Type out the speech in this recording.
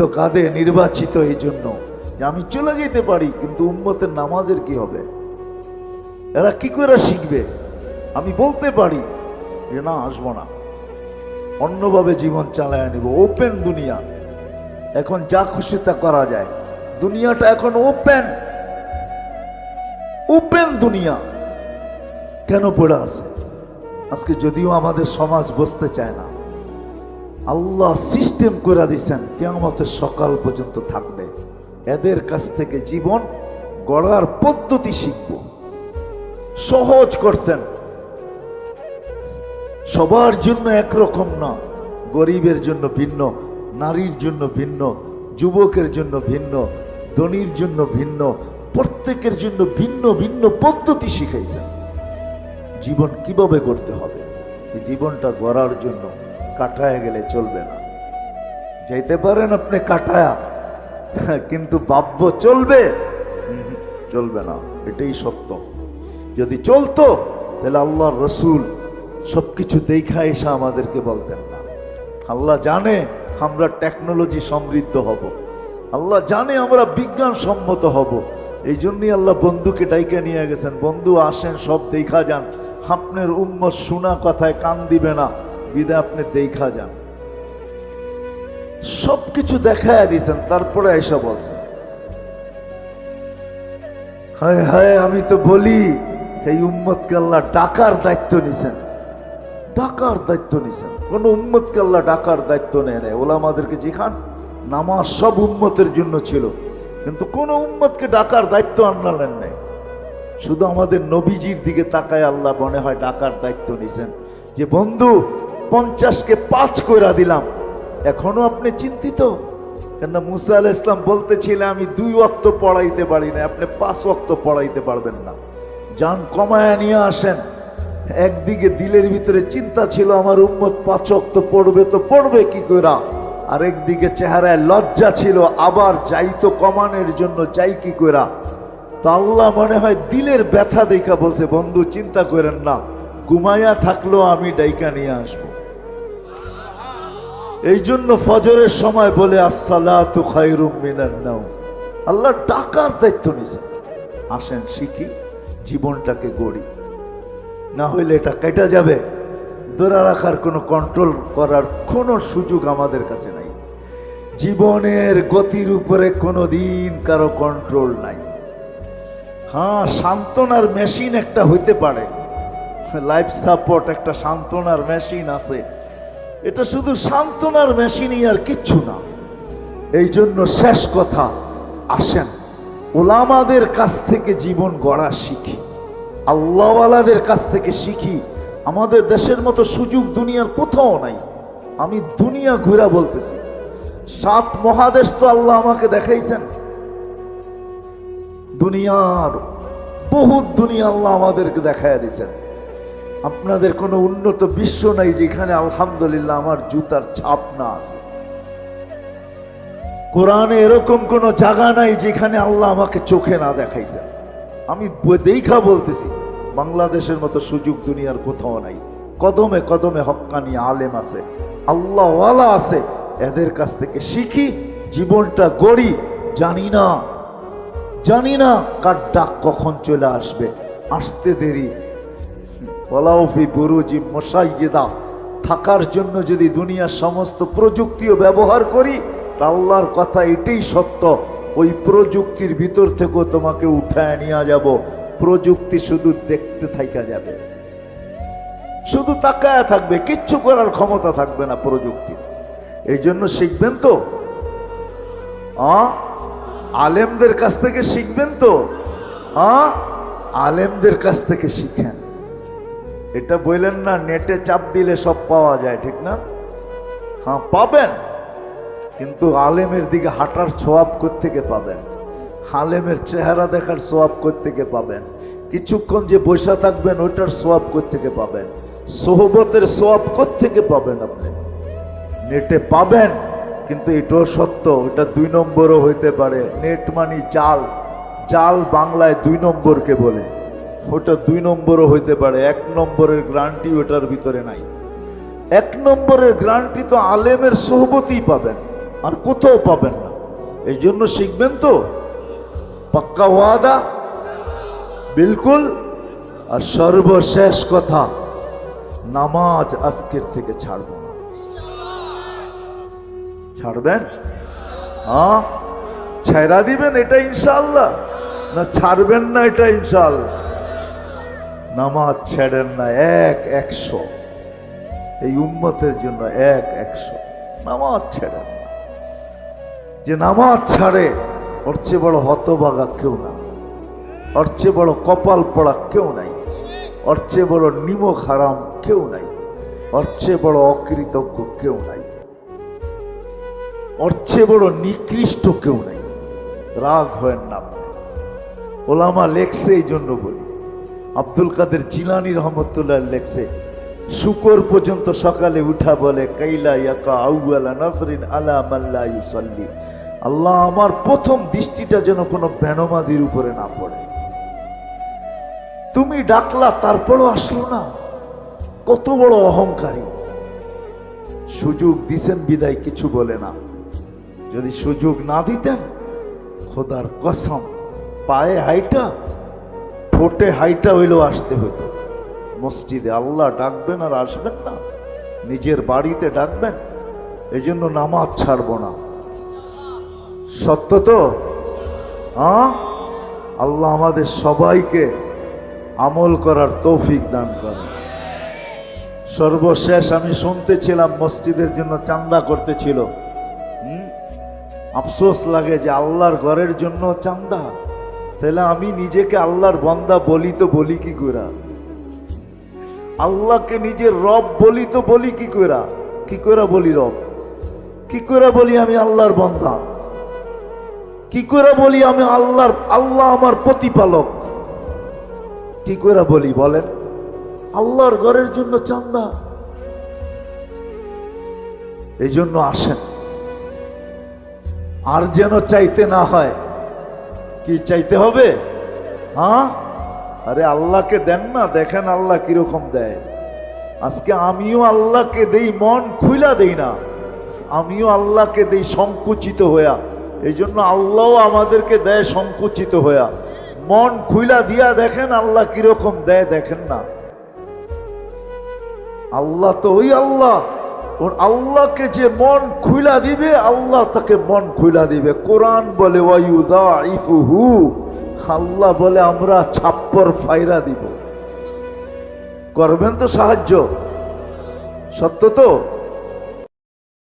তো কাঁদে নির্বাচিত এই জন্য যে আমি চলে যেতে পারি, কিন্তু উম্মতের নামাজের কি হবে? এরা কি করে শিখবে? আমি বলতে পারি যে না, আসবো না, অন্যভাবে জীবন চালায় নিব। ওপেন দুনিয়া, এখন যা খুশি তা করা যায়। দুনিয়াটা এখন ওপেন, ওপেন দুনিয়া। কেন পড়ে আছে আজকে? যদিও আমাদের সমাজ বুঝতে চায় না, আল্লাহ সিস্টেম করে দিচ্ছেন কিয়ামতের সকাল পর্যন্ত থাকবে। এদের কাছ থেকে জীবন গড়ার পদ্ধতি শিখব, সহজ করছেন। সবার জন্য একরকম না, গরিবের জন্য ভিন্ন, নারীর জন্য ভিন্ন, যুবকের জন্য ভিন্ন, ধনীর জন্য ভিন্ন, প্রত্যেকের জন্য ভিন্ন ভিন্ন পদ্ধতি শিখাইছেন জীবন কিভাবে করতে হবে। এই জীবনটা গড়ার জন্য কাটায় গেলে চলবে না। যাইতে পারেন আপনি কাটায়া, কিন্তু ভাব্য চলবে? চলবে না, এটাই সত্য। যদি চলতো তাহলে আল্লাহর রসুল সবকিছু দেখা এসে আমাদেরকে বলতেন না। আল্লাহ জানে আমরা টেকনোলজি সমৃদ্ধ হব, আল্লাহ জানে আমরা বিজ্ঞান সম্মত হব। এই জন্যই আল্লাহ বন্ধুকে ডাইকা নিয়ে গেছেন, বন্ধু আসেন সব দেখা যান, আপনার উম্মত শোনা কথায় কান দিবে না, বিদায় আপনি দেখা যান। সবকিছু দেখায় দিয়েছেন, তারপরে এসে বলছেন হায় হায়। আমি তো বলি এই উম্মতকে আল্লাহ ডাকার দায়িত্ব নিছেন, ডাকার দায়িত্ব নিছেন। কোন উম্মতকে আল্লাহ ডাকার দায়িত্ব নেয় নাই। ওলামাদেরকে যেখান নামাজ সব উম্মতের জন্য ছিল, কিন্তু কোন উম্মতকে ডাকার দায়িত্ব আনলেন নাই। শুধু আমাদের নবীজির দিকে তাকায় আল্লাহ মনে হয় ডাকার দায়িত্ব নিছেন, যে বন্ধু 50কে 5 কইরা দিলাম, এখনো আপনি চিন্তিত? কেন মুসা আলাইহিস সালাম বলতেছিলেন আমি 2 ওয়াক্ত পড়াইতে পারি না, আপনি 5 ওয়াক্ত পড়াইতে পারবেন না, যান কমায়া নিয়ে আসেন। একদিকে দিলের ভিতরে চিন্তা ছিল আমার উম্মত 5 ওয়াক্ত পড়বে তো পড়বে কি কইরা, আর একদিকে চেহারায় লজ্জা ছিল আবার যাইতো কমানোর জন্য, যাই কি কইরা। তো আল্লাহ মনে হয় দিলের ব্যথা দেখা বলছে বন্ধু চিন্তা করেন না, ঘুমাইয়া থাকলেও আমি ডাইকা নিয়ে আসবো। এই জন্য ফজরের সময় বলে আসসালাতু খায়রুম মিনান নাওম। আল্লাহ ডাকার দায়িত্ব নিছেন, আসেন শিখি, জীবনটাকে গড়ি, না হইলে এটা কেটে যাবে। ধরে রাখার কোনো কন্ট্রোল করার কোনো সুযোগ আমাদের কাছে নাই। জীবনের গতির উপরে কোনো দিন কারো কন্ট্রোল নাই। হ্যাঁ, সান্ত্বনার মেশিন একটা হইতে পারে, লাইফ সাপোর্ট একটা সান্ত্বনার মেশিন আছে, এটা শুধু সান্ত্বনার মেশিনই আর কিচ্ছু না। এই জন্য শেষ কথা, আসেন ওলামাদের কাছ থেকে জীবন গড়া শিখি, আল্লাহওয়ালাদের কাছ থেকে শিখি। আমাদের দেশের মতো সুযোগ দুনিয়ার কোথাও নাই। আমি দুনিয়া ঘুরা বলতেছি, 7 মহাদেশ তো আল্লাহ আমাকে দেখাইছেন। দুনিয়ার বহুত দুনিয়া আল্লাহ আমাদেরকে দেখাইয়া দিয়েছেন। আপনাদের কোনো উন্নত বিশ্ব নাই যেখানে আলহামদুলিল্লাহ আমার জুতার ছাপ না আছে। কোরআনে এরকম কোনো জায়গা নাই যেখানে আল্লাহ আমাকে চোখে না দেখাইছেন। আমি দেখা বলতেছি, বাংলাদেশের মতো সুযোগ দুনিয়ার কোথাও নাই। কদমে কদমে হক্কানি আলেম আছে, আল্লাহওয়ালা আছে, এদের কাছ থেকে শিখি, জীবনটা গড়ি। জানি না কার ডাক কখন চলে আসবে, আসতে দেরি। ওয়ালাউফি বুরুজি মুশাইয়্যিদা, থাকার জন্য যদি দুনিয়ার সমস্ত প্রযুক্তিও ব্যবহার করি, তা আল্লাহর কথা এটাই সত্য, ওই প্রযুক্তির ভিতর থেকেও তোমাকে উঠায় নিয়ে যাব। প্রযুক্তি শুধু দেখতে থাকা যাবে, শুধু তাকায় থাকবে, কিচ্ছু করার ক্ষমতা থাকবে না প্রযুক্তি। এই জন্য শিখবেন তো, আলেমদের কাছ থেকে শিখবেন তো, আলেমদের কাছ থেকে শিখেন। এটা বললেন না নেটে চাপ দিলে সব পাওয়া যায়, ঠিক না? হ্যাঁ পাবেন, কিন্তু আলেমের দিকে হাঁটার সোয়াব কোত্থেকে পাবেন? আলেমের চেহারা দেখার সোয়াব কোত্থেকে পাবেন? কিছুক্ষণ যে বসে থাকবেন ওইটার সোয়াব কোত্থেকে পাবেন? সোহবতের সোয়াব কোত্থেকে পাবেন? আপনি নেটে পাবেন, কিন্তু এটাও সত্য, ওটা 2 নম্বরও হইতে পারে। নেট মানি জাল, জাল বাংলায় 2 নম্বরকে বলে, ওটা 2 নম্বরও হইতে পারে। 1 নম্বরের গ্যারান্টি ওটার ভিতরে নাই। 1 নম্বরের গ্যারান্টি তো আলেমের সোহবতই পাবেন। আর কোথাও পাবেন না। এই জন্য শিখবেন তো, পাক্কা ওয়াদা, বিলকুল। আর সর্বশেষ কথা, নামাজ আজকের থেকে ছাড়ব না। ছাড়বেন? হ্যাঁ, ছেড়া দিবেন এটা ইনশাআল্লাহ, না ছাড়বেন না এটা ইনশাআল্লাহ? নামাজ ছেড়েন না, 100 এই উম্মতের জন্য 100 নামাজ ছেড়েন না। যে নামাজ ছাড়ে ওর চেয়ে বড় হতভাগা কেউ না, ওর চেয়ে বড় কপাল পড়া কেউ নাই, ওর চেয়ে বড় নিমক হারাম কেউ নাই, ওর চেয়ে বড় অকৃতজ্ঞ কেউ নাই, ওর চেয়ে বড় নিকৃষ্ট কেউ নাই। রাগ হয়েন না। ওলামা লেখছে, এই জন্য বলি, আব্দুল কাদের জিলানী রহমতুল্লাহ লেখছে, শুকর পর্যন্ত সকালে উঠা বলে কাইলা ইয়াকা আউয়ালা নাজরিন আলা মান লা ইউসাল্লি, আল্লাহ আমার প্রথম দৃষ্টিটা যেন কোনো বেনমাজির উপরে না পড়ে। তুমি ডাকলা তারপরও আসলো না, কত বড় অহংকারী। সুযোগ দিছেন বিদায় কিছু বলে না, যদি সুযোগ না দিতেন খোদার কসম পায়ে হাইটা ঠোঁটে হাইটা হইলেও আসতে হতো মসজিদে। আল্লাহ ডাকবেন আর আসবেন না, নিজের বাড়িতে ডাকবেন। এই জন্য নামাজ ছাড়ব না। সত্য তো? আল্লাহ আমাদের সবাইকে আমল করার তৌফিক দান করেন। সর্বশেষ আমি শুনতেছিলাম মসজিদের জন্য চাঁদা করতেছিল। আফসোস লাগে যে আল্লাহর ঘরের জন্য চাঁদা, তাহলে আমি নিজেকে আল্লাহর বান্দা বলি তো বলি কি কইরা? আল্লাহকে নিজের রব বলি তো বলি কি কইরা? কি কইরা বলি রব? কি কইরা বলি আমি আল্লাহর বান্দা? কি কইরা বলি আমি আল্লাহর, আল্লাহ আমার প্রতিপালক? কি কইরা বলি বলেন? আল্লাহর ঘরের জন্য চাঁদা। এই জন্য আসেন, আর যেন চাইতে না হয়। কি চাইতে হবে? আরে আল্লাহকে দেন না, দেখেন আল্লাহ কিরকম দেয়। আজকে আমিও আল্লাহকে দেই, মন খুইলা দেই না, আমিও আল্লাহকে দেই সংকুচিত হইয়া। এই জন্য আল্লাহও আমাদেরকে দেয় সংকুচিত হইয়া। মন খুইলা দিয়া দেখেন আল্লাহ কিরকম দেয়, দেখেন না। আল্লাহ তো ওই আল্লাহ, ওর আল্লাহকে যে মন খুইলা দিবে আল্লাহ তাকে মন খুইলা দিবে। কোরআন বলে ওয়ায়ুদাইফুহু, আল্লাহ বলে আমরা ছাপ্পর ফাইরা দিব। করবেন তো সাহায্য? সত্য তো?